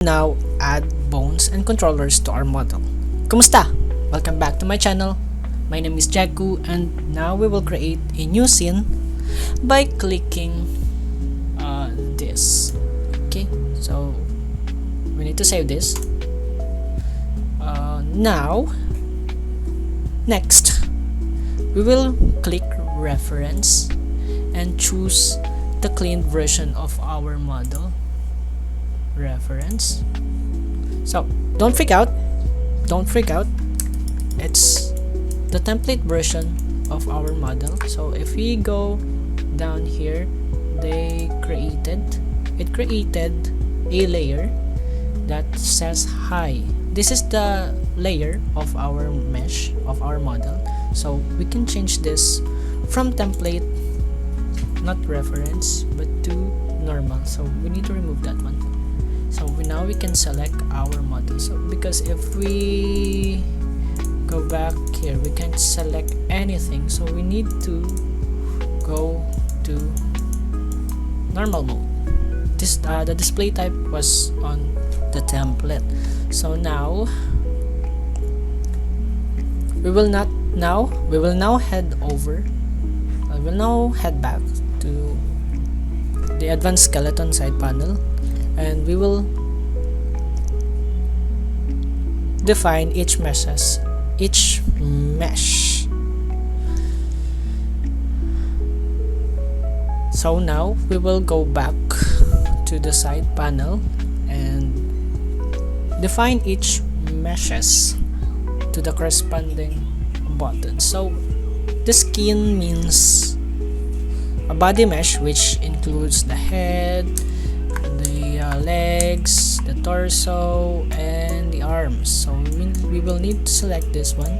Now add bones and controllers to our model. Kumusta? Welcome back to my channel. My name is Jeku and now we will create a new scene by clicking this. Okay, so we need to save this. Next, we will click reference and choose the cleaned version of our model. Reference. So don't freak out, it's the template version of our model. So if we go down here, it created a layer that says hi. This is the layer of our mesh of our model, so we can change this from template, not reference, but to normal. So we need to remove that one. So now we can select our model. So because if we go back here, we can't select anything, so we need to go to normal mode. This the display type was on the template. So now we will now head over. I will now head back to the advanced skeleton side panel, and we will define each mesh. So now we will go back to the side panel and define each meshes to the corresponding button. So the skin means a body mesh, which includes the head, the legs, the torso, and the arms. So we will need to select this one,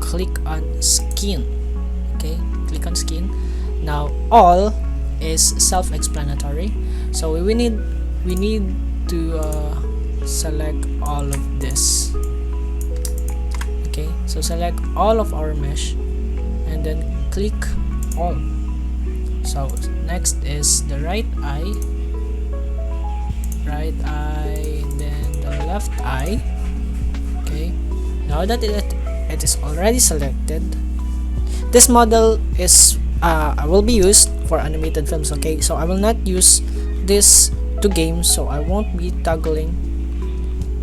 click on skin. Okay, click on skin. Now all is self-explanatory, so we need to select all of this. Okay, so select all of our mesh and then click all. So next is the right eye, and then the left eye. Okay, now that it is already selected, this model is will be used for animated films. Okay, so I will not use this to games, so I won't be toggling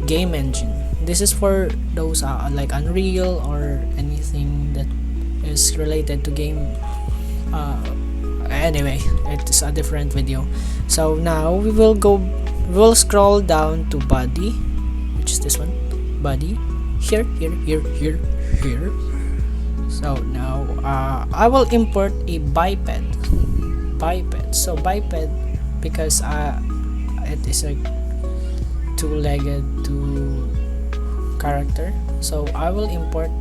game engine. This is for those like Unreal or anything that is related to game. Anyway, it is a different video. So now we will scroll down to body, which is this one, body, here. So now I will import a biped. So biped because it is a two-legged character, so I will import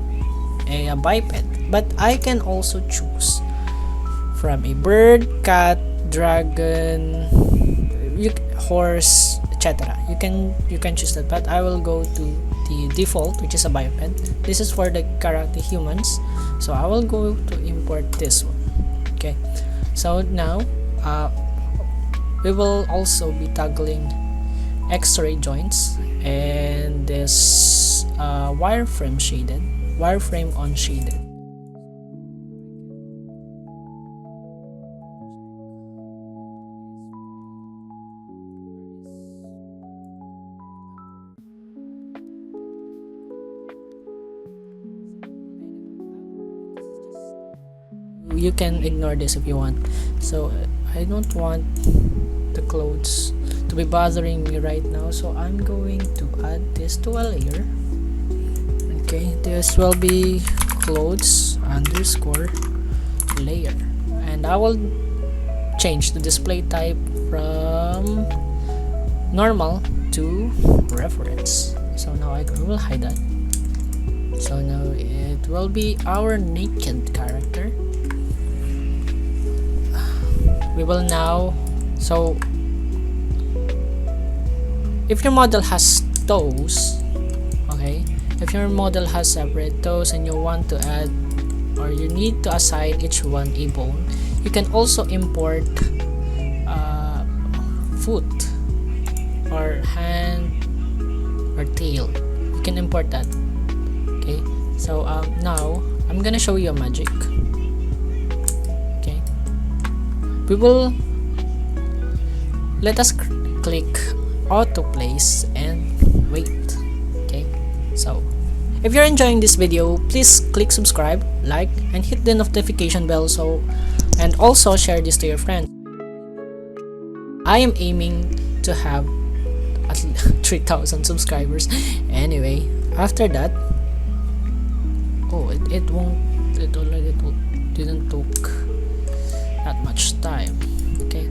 a biped, but I can also choose from a bird, cat, dragon, horse, etc. You can choose that, but I will go to the default, which is a biped. This is for the character humans, so I will go to import this one. Okay, so now we will also be toggling X-ray joints and this wireframe on shaded. You can ignore this if you want. So I don't want the clothes to be bothering me right now, so I'm going to add this to a layer. Okay, this will be clothes underscore layer, and I will change the display type from normal to reference. So now I will hide that. So now it will be our naked character. We will now, so if your model has toes, okay, if your model has separate toes and you want to add, or you need to assign each one a bone, you can also import foot or or hand or tail. You can import that. Okay, so now I'm gonna show you a magic. Okay, we will let us click auto place and wait. Okay, so if you're enjoying this video, please click subscribe, like, and hit the notification bell, and also share this to your friends. I am aiming to have at 3,000 subscribers. Anyway, after that, it didn't took that much time. Okay,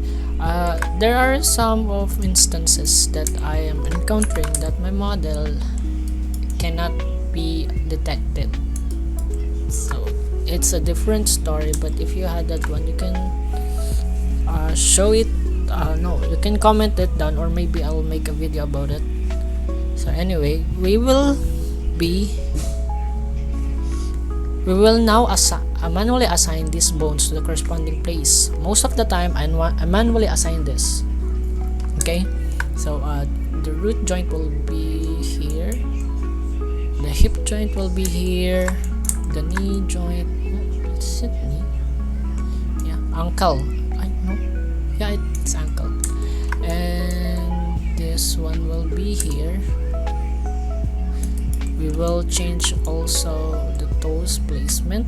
there are some of instances that I am encountering that my model cannot be detected, so it's a different story. But if you had that one, you can show it. No, you can comment it down, or maybe I'll make a video about it. So anyway, we will now manually assign these bones to the corresponding place. Most of the time I manually assign this. Okay, so the root joint will be here, the hip joint will be here, the knee joint, is it knee? Yeah, ankle. I know. Yeah, it's ankle. And this one will be here. We will change also the toes placement.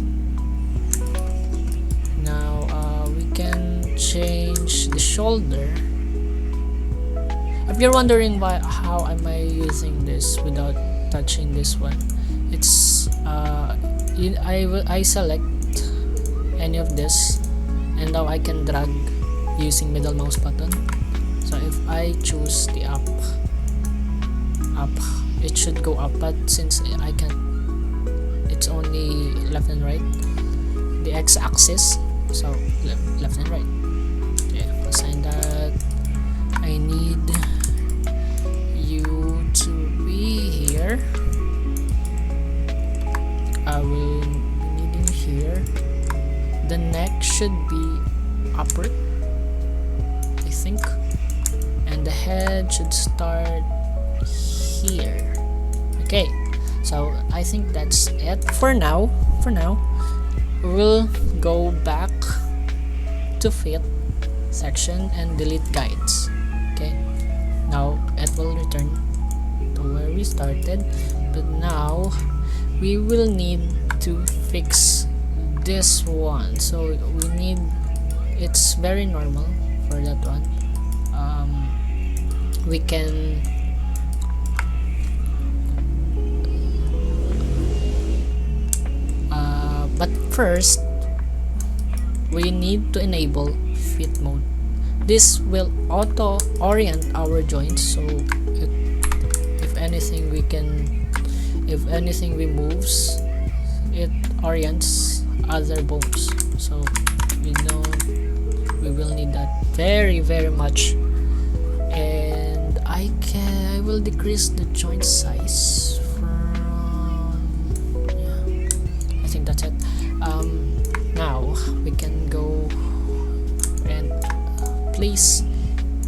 Now we can change the shoulder. If you're wondering how am I using this without touching this one, it's I select any of this, and now I can drag using middle mouse button. So if I choose the up, it should go up, but since I can't, it's only left and right, the x-axis, so left and right. Okay, assign that. I need you to be here. I will be needing here. The neck should be upward, I think, and the head should start here. Okay, so I think that's it for now. We'll go back to fit section and delete guides. Okay, now it will return to where we started, but now we will need to fix this one. So we need, it's very normal for that one. We can but first we need to enable fit mode. This will auto orient our joints, so if anything we moves, it orients other bones. So we will need that very much. And I will decrease the joint size from, yeah, I think that's it. Now we can go and place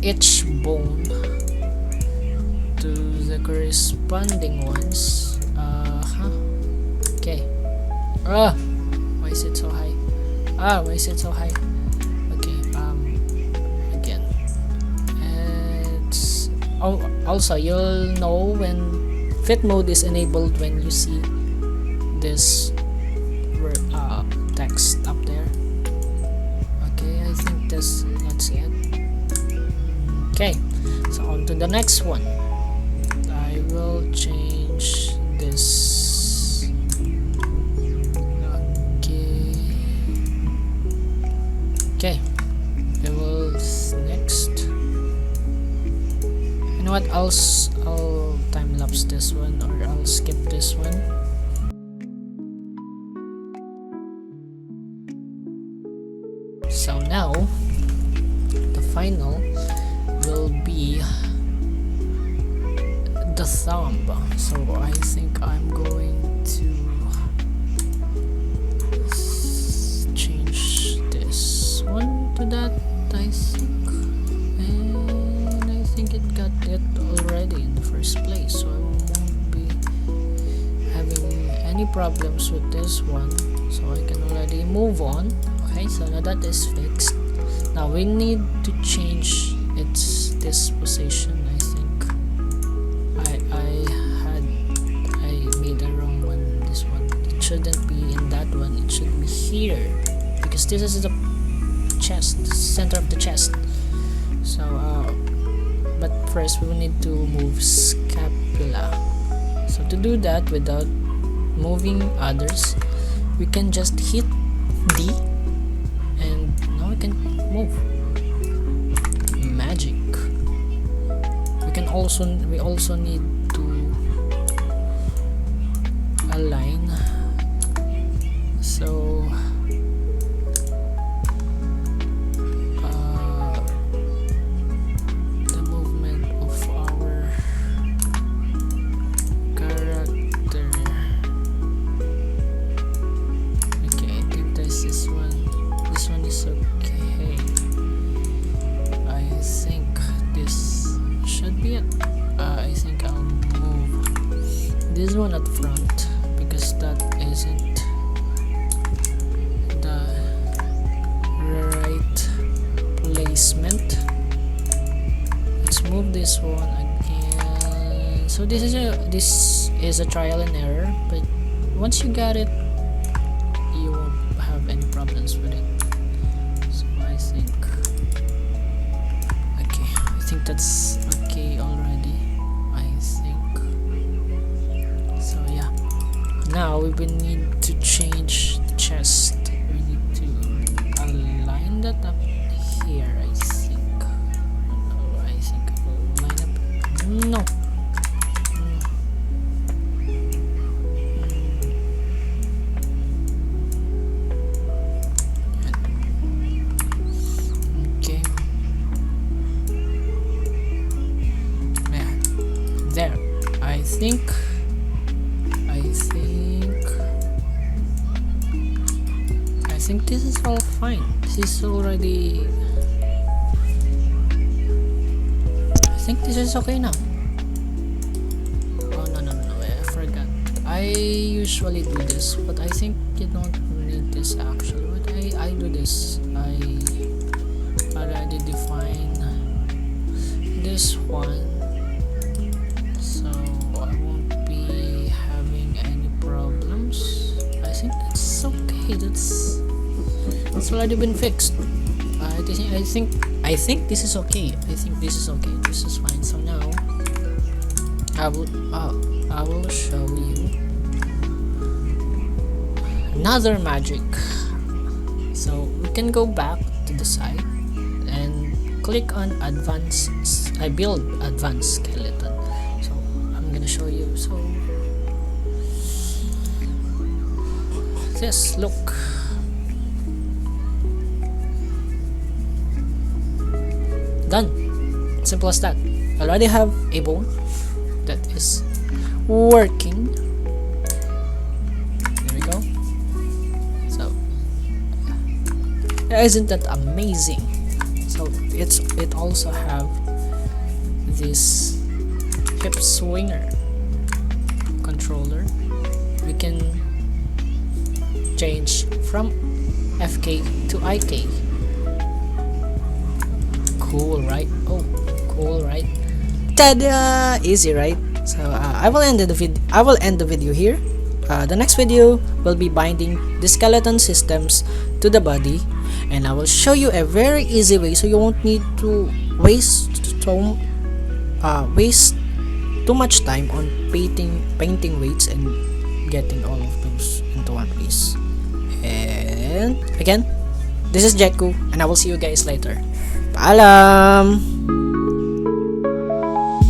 each bone to the corresponding ones. Okay. Why is it so high? Why is it so high? Okay. Again. It's also, you'll know when fit mode is enabled when you see this text up there. Okay, I think that's it. Okay, so on to the next one. I will change this. Okay, we will next. You know what? I'll time lapse this one, or I'll skip this one. So now the final will be the thumb. So I think I'm going to change this one to that, I think, and I think it got it already. problems with this one, so I can already move on. Okay, so now that is fixed. Now we need to change this position. I think I made a wrong one. This one, it shouldn't be in that one, it should be here, because this is the chest, center of the chest. So but first we will need to move scapula. So to do that without moving others, we can just hit D and now we can move. Magic. We also need to align. So the movement of our character. Okay, I think this one is okay. I think this should be it. I think I'll move this one at front because that isn't the right placement. Let's move this one again. So this is a trial and error, but once you got it, you won't have any problems with it. So I think that's okay already. I think so. Yeah, now we will need to change the chest. We need to align that up here. I think I'll line up. No. Okay. There. I think this is all fine. This is already. I think this is okay now. Oh no! I forgot. I usually do this, but I think you don't need this actually. But I do this. I already define this one. It's already been fixed. I think this is okay. This is fine. So now I will show you another magic. So we can go back to the side and click on advanced. I build advanced skeleton. So I'm gonna show you. So this look. Done. Simple as that. I already have a bone that is working. There we go. So isn't that amazing? So it also have this hip swinger controller. We can change from FK to IK. Cool, right? Oh, cool, right? Ta-da! Easy, right? So I will end the video here. The next video will be binding the skeleton systems to the body, and I will show you a very easy way, so you won't need to waste too much time on painting weights and getting all of those into one piece. And again, this is Jeku, and I will see you guys later. Paalam!